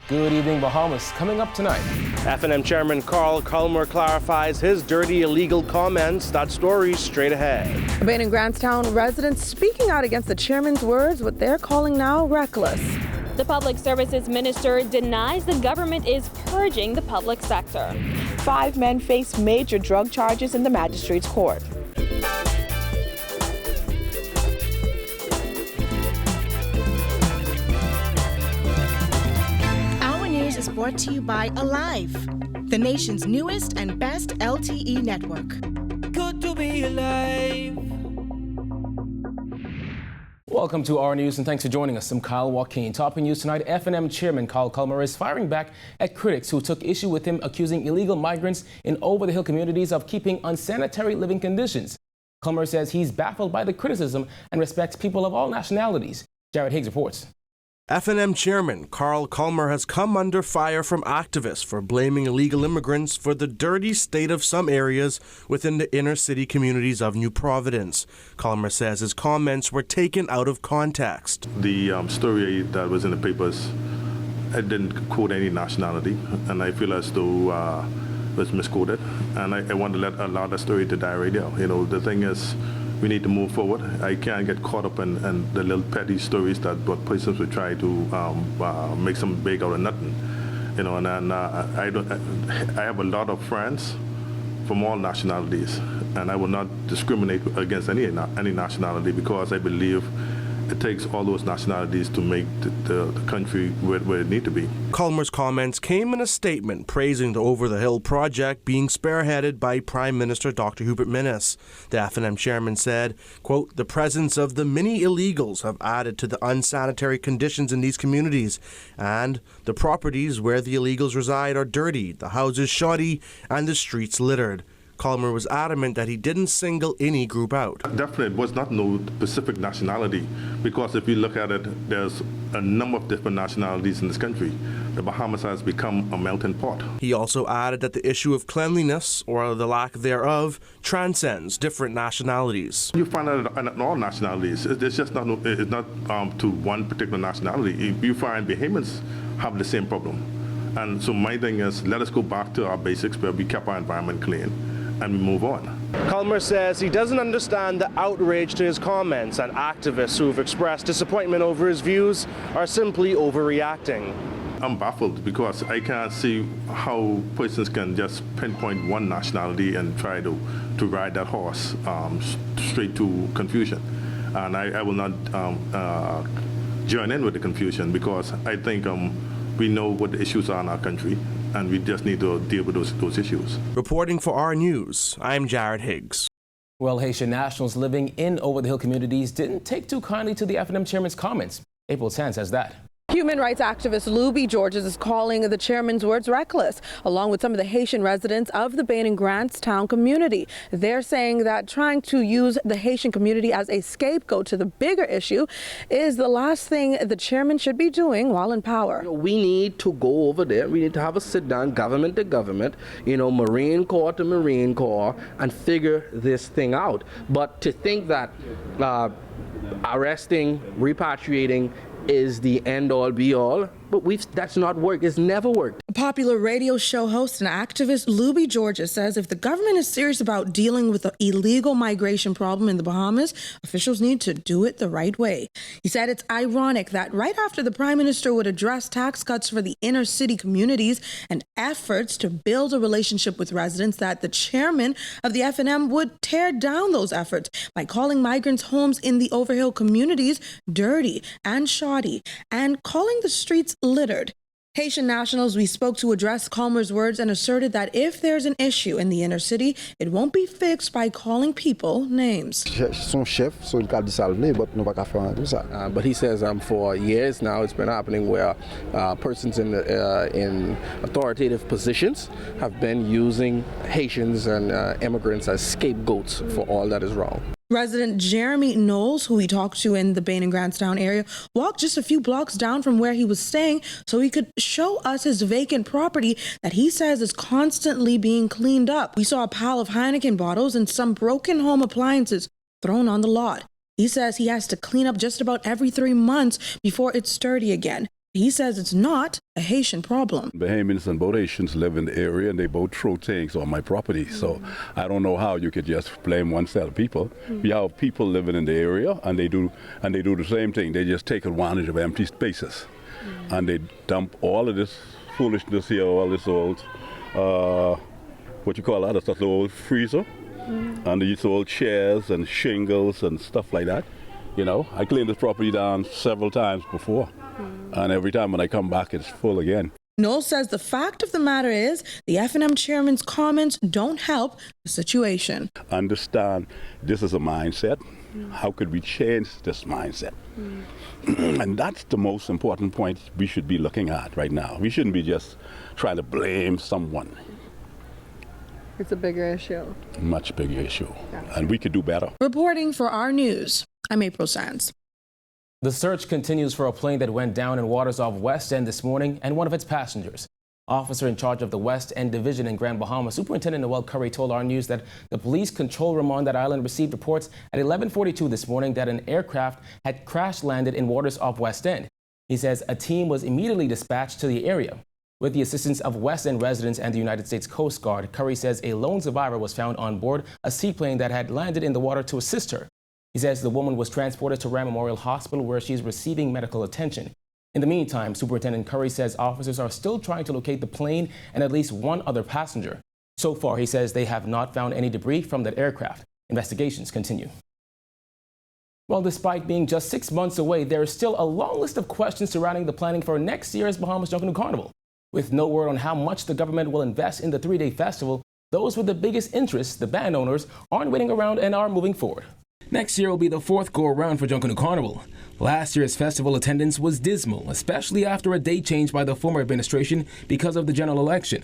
Good evening, Bahamas. Coming up tonight. F&M Chairman Carl Culmer clarifies his dirty illegal comments. That story straight ahead. Bain and Grantstown residents speaking out against the chairman's words, what they're calling now reckless. The Public Services Minister denies the government is purging the public sector. 5 men face major drug charges in the magistrate's court. Is brought to you by Alive, the nation's newest and best LTE network. Good to be alive. Welcome to our news and thanks for joining us. I'm Kyle Joaquin. Topping news tonight, F&M Chairman Carl Culmer is firing back at critics who took issue with him accusing illegal migrants in over-the-hill communities of keeping unsanitary living conditions. Culmer says he's baffled by the criticism and respects people of all nationalities. Jared Higgs reports. F&M Chairman Carl Culmer has come under fire from activists for blaming illegal immigrants for the dirty state of some areas within the inner city communities of New Providence. Culmer says his comments were taken out of context. The story that was in the papers, it didn't quote any nationality, and I feel as though it was misquoted, and I want to allow that story to die right now. You know, the thing is, we need to move forward. I can't get caught up in the little petty stories that what persons would try to make some big out of nothing. You know, and I have a lot of friends from all nationalities, and I will not discriminate against any nationality because I believe it takes all those nationalities to make the country where it needs to be. Culmer's comments came in a statement praising the Over-the-Hill project being spearheaded by Prime Minister Dr. Hubert Minnis. The F&M chairman said, quote, the presence of the many illegals have added to the unsanitary conditions in these communities, and the properties where the illegals reside are dirty, the houses shoddy, and the streets littered. Culmer was adamant that he didn't single any group out. Definitely, it was not no specific nationality, because if you look at it, there's a number of different nationalities in this country. The Bahamas has become a melting pot. He also added that the issue of cleanliness, or the lack thereof, transcends different nationalities. You find that in all nationalities. It's just not to one particular nationality. You find Bahamians have the same problem. And so my thing is, let us go back to our basics where we kept our environment clean and we move on. Culmer says he doesn't understand the outrage to his comments, and activists who've expressed disappointment over his views are simply overreacting. I'm baffled because I can't see how persons can just pinpoint one nationality and try to ride that horse straight to confusion. And I will not join in with the confusion because I think we know what the issues are in our country, and we just need to deal with those issues. Reporting for our news, I'm Jared Higgs. Well, Haitian nationals living in over-the-hill communities didn't take too kindly to the F&M chairman's comments. April Tan says that. Human rights activist Luby Georges is calling the chairman's words reckless, along with some of the Haitian residents of the Bain and Grantstown community. They're saying that trying to use the Haitian community as a scapegoat to the bigger issue is the last thing the chairman should be doing while in power. We need to go over there. We need to have a sit down, government to government, Marine Corps to Marine Corps, and figure this thing out. But to think that arresting, repatriating is the end-all, be-all, but that's not worked. It's never worked. Popular radio show host and activist Luby Georges says if the government is serious about dealing with the illegal migration problem in the Bahamas, officials need to do it the right way. He said it's ironic that right after the Prime Minister would address tax cuts for the inner city communities and efforts to build a relationship with residents, that the chairman of the F&M would tear down those efforts by calling migrants' homes in the Overhill communities dirty and shoddy and calling the streets littered. Haitian nationals we spoke to addressed Culmer's words and asserted that if there's an issue in the inner city, it won't be fixed by calling people names. But he says for years now it's been happening where persons in authoritative positions have been using Haitians and immigrants as scapegoats for all that is wrong. Resident Jeremy Knowles, who we talked to in the Bain and Grantstown area, walked just a few blocks down from where he was staying so he could show us his vacant property that he says is constantly being cleaned up. We saw a pile of Heineken bottles and some broken home appliances thrown on the lot. He says he has to clean up just about every 3 months before it's sturdy again. He says it's not a Haitian problem. Bahamians and both Haitians live in the area, and they both throw things on my property. So I don't know how you could just blame one set of people. We have people living in the area, and they do the same thing. They just take advantage of empty spaces, and they dump all of this foolishness here, all this old, what you call that? That's the old freezer, and these old chairs and shingles and stuff like that. You know, I cleaned this property down several times before, and every time when I come back, it's full again. Noel says the fact of the matter is the F&M chairman's comments don't help the situation. Understand this is a mindset. How could we change this mindset? And that's the most important point we should be looking at right now. We shouldn't be just trying to blame someone. It's a bigger issue. Much bigger issue. And we could do better. Reporting for our news, I'm April Sands. The search continues for a plane that went down in waters off West End this morning and one of its passengers. Officer in charge of the West End Division in Grand Bahama, Superintendent Noel Curry, told our news that the police control room on that island received reports at 11:42 this morning that an aircraft had crash landed in waters off West End. He says a team was immediately dispatched to the area. With the assistance of West End residents and the United States Coast Guard, Curry says a lone survivor was found on board a seaplane that had landed in the water to assist her. He says the woman was transported to Ram Memorial Hospital where she's receiving medical attention. In the meantime, Superintendent Curry says officers are still trying to locate the plane and at least one other passenger. So far, he says they have not found any debris from that aircraft. Investigations continue. Well, despite being just 6 months away, there is still a long list of questions surrounding the planning for next year's Bahamas Junkanoo Carnival. With no word on how much the government will invest in the three-day festival, those with the biggest interest, the band owners, aren't waiting around and are moving forward. Next year will be the fourth go-around for Junkanoo Carnival. Last year's festival attendance was dismal, especially after a date change by the former administration because of the general election.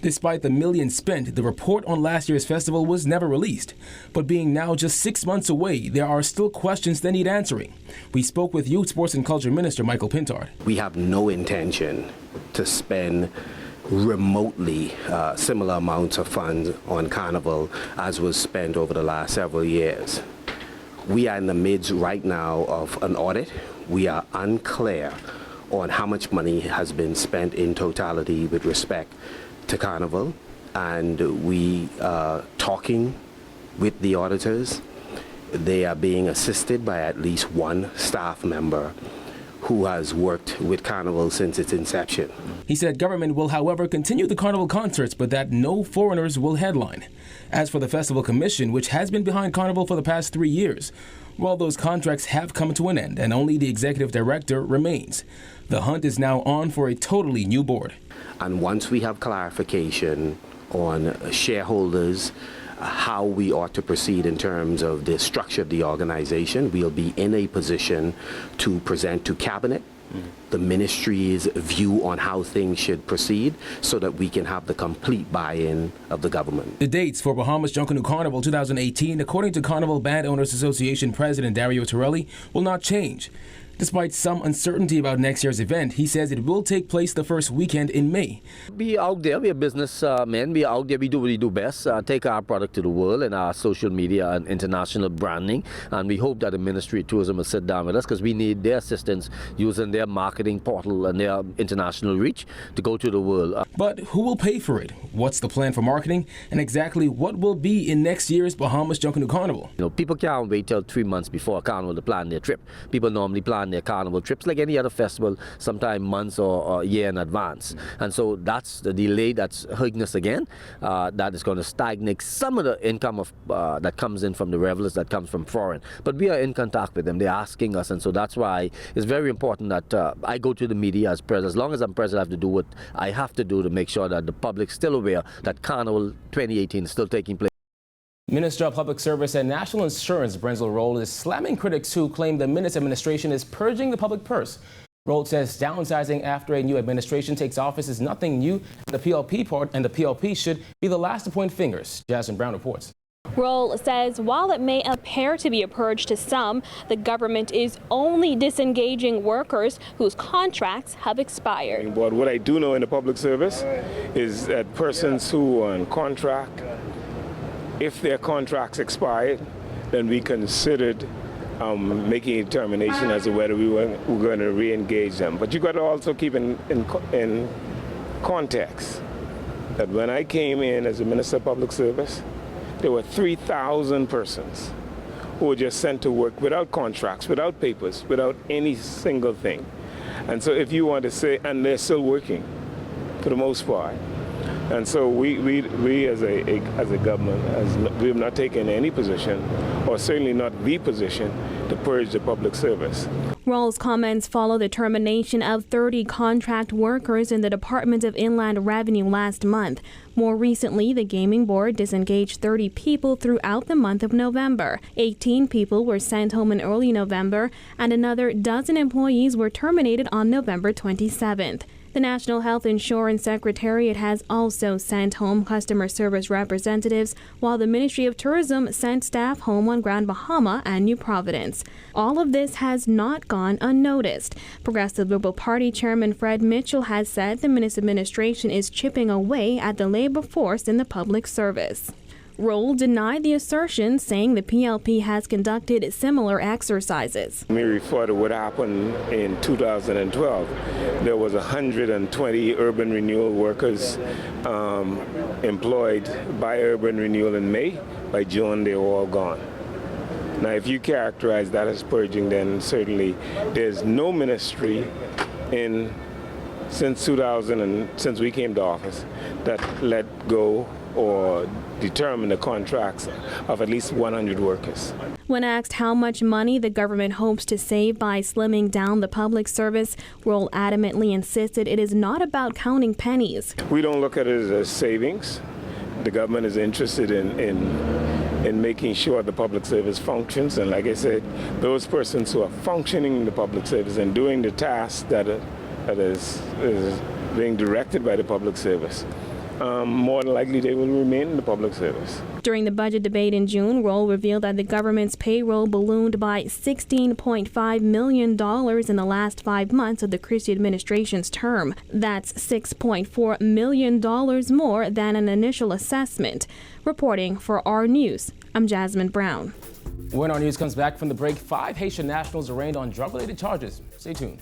Despite the millions spent, the report on last year's festival was never released. But being now just 6 months away, there are still questions that need answering. We spoke with Youth, Sports and Culture Minister Michael Pintard. We have no intention to spend remotely similar amounts of funds on Carnival as was spent over the last several years. We are in the midst right now of an audit. We are unclear on how much money has been spent in totality with respect to Carnival, and we are talking with the auditors. They are being assisted by at least one staff member who has worked with Carnival since its inception. He said government will, however, continue the Carnival concerts, but that no foreigners will headline. As for the Festival Commission, which has been behind Carnival for the past 3 years, well, those contracts have come to an end and only the executive director remains. The hunt is now on for a totally new board. And once we have clarification on shareholders, how we ought to proceed in terms of the structure of the organization, we'll be in a position to present to Cabinet the ministry's view on how things should proceed so that we can have the complete buy-in of the government. The dates for Bahamas Junkanoo Carnival 2018, according to Carnival Band Owners Association President Dario Torelli, will not change. Despite some uncertainty about next year's event, he says it will take place the first weekend in May. Be out there, we're businessmen, we out there, we do what we do best, take our product to the world and our social media and international branding, and we hope that the Ministry of Tourism will sit down with us because we need their assistance using their marketing portal and their international reach to go to the world. But who will pay for it? What's the plan for marketing? And exactly what will be in next year's Bahamas Junkanoo Carnival? You know, people can't wait till 3 months before a carnival to plan their trip. People normally plan their carnival trips like any other festival, sometime months or a year in advance. And so that's the delay that's hurting us again. That is going to stagnate some of the income of that comes in from the revelers, that comes from foreign. But we are in contact with them. They're asking us, and so that's why it's very important that I go to the media as president. As long as I'm president, I have to do what I have to do to make sure that the public's still aware that Carnival 2018 is still taking place. Minister of Public Service and National Insurance Brenzel Roll is slamming critics who claim the Minnis administration is purging the public purse. Roll says downsizing after a new administration takes office is nothing new. The PLP should be the last to point fingers. Jasmine Brown reports. Roll says while it may appear to be a purge to some, the government is only disengaging workers whose contracts have expired. But what I do know in the public service is that persons who are on contract, if their contracts expired, then we considered making a determination as to whether we're going to re-engage them. But you got to also keep in context that when I came in as a Minister of Public Service, there were 3,000 persons who were just sent to work without contracts, without papers, without any single thing. And so if you want to say, and they're still working for the most part. And so we as a government, we have not taken any position, or certainly not the position, to purge the public service. Rawls' comments follow the termination of 30 contract workers in the Department of Inland Revenue last month. More recently, the gaming board disengaged 30 people throughout the month of November. 18 people were sent home in early November, and another dozen employees were terminated on November 27th. The National Health Insurance Secretariat has also sent home customer service representatives, while the Ministry of Tourism sent staff home on Grand Bahama and New Providence. All of this has not gone unnoticed. Progressive Liberal Party Chairman Fred Mitchell has said the Minister administration is chipping away at the labor force in the public service. Roll denied the assertion, saying the PLP has conducted similar exercises. Let me refer to what happened in 2012. There was 120 urban renewal workers employed by urban renewal in May. By June, they were all gone. Now, if you characterize that as purging, then certainly there's no ministry since we came to office that let go or determine the contracts of at least 100 workers. When asked how much money the government hopes to save by slimming down the public service, Roll adamantly insisted it is not about counting pennies. We don't look at it as savings. The government is interested in making sure the public service functions, and like I said, those persons who are functioning in the public service and doing the task that is being directed by the public service, more than likely they will remain in the public service. During the budget debate in June, Roll revealed that the government's payroll ballooned by $16.5 million in the last 5 months of the Christie administration's term. That's $6.4 million more than an initial assessment. Reporting for our News, I'm Jasmine Brown. When our news comes back from the break, 5 Haitian nationals arraigned on drug-related charges. Stay tuned.